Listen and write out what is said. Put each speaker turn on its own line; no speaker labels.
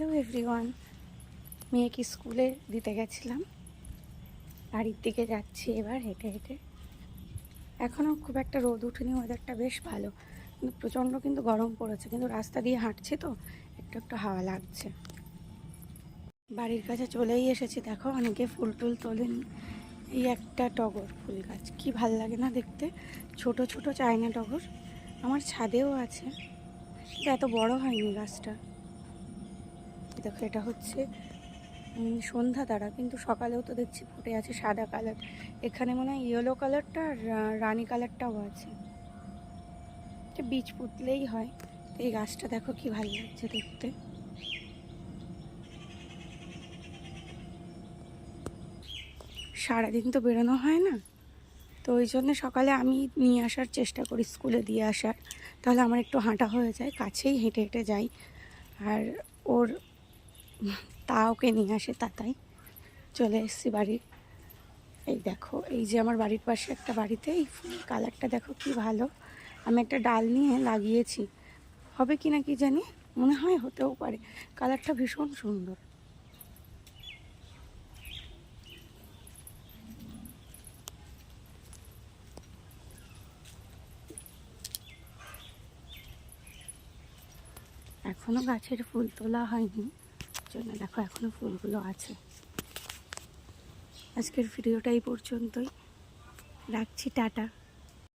Hello everyone, মেয়েকে স্কুলে দিতে গেছিলাম, বাড়ির দিকে যাচ্ছি এবার হেঁটে হেঁটে। এখনও খুব একটা রোদ উঠেনি, ওয়েদারটা বেশ ভালো, কিন্তু প্রচণ্ড কিন্তু গরম পড়েছে। কিন্তু রাস্তা দিয়ে হাঁটছি তো একটু একটু হাওয়া লাগছে। বাড়ির কাছে চলেই এসেছি। দেখো অনেকে ফুল টুল তোলেনি। এই একটা টগর ফুল গাছ, কি ভাল লাগে না দেখতে, ছোট ছোট চায়না টগর। আমার ছাদেও আছে, কিন্তু এত বড় হয়নি গাছটা। দেখো এটা হচ্ছে সন্ধ্যা তারা, কিন্তু সকালেও তো দেখছি ফুটে আছে সাদা কালার। এখানে মনে হয় ইয়েলো কালারটা আর রানি কালারটাও আছে। বীজ পুঁতলেই হয়। এই গাছটা দেখো কি ভালো লাগছে দেখতে। সারাদিন তো বেরোনো হয় না, তো ওই জন্য সকালে আমি নিয়ে আসার চেষ্টা করি, স্কুলে দিয়ে আসার। তাহলে আমার একটু হাঁটা হয়ে যায়, কাছেই হেঁটে হেঁটে যাই। আর ওর ওকে নিয়ে আসে, তাই চলে এসেছি বাড়ি। এই দেখো, এই যে আমার বাড়ির পাশে একটা বাড়িতে এই ফুল কালারটা দেখো কি ভালো। আমি একটা ডাল নিয়ে লাগিয়েছি, হবে কি না কি জানি, মনে হয় হতেও পারে। কালারটা ভীষণ সুন্দর। এখনো গাছের ফুল তোলা হয়নি, জন্য দেখো এখনো ফুলগুলো আছে। আজকের ভিডিওটা এই পর্যন্তই, রাখছি, টাটা।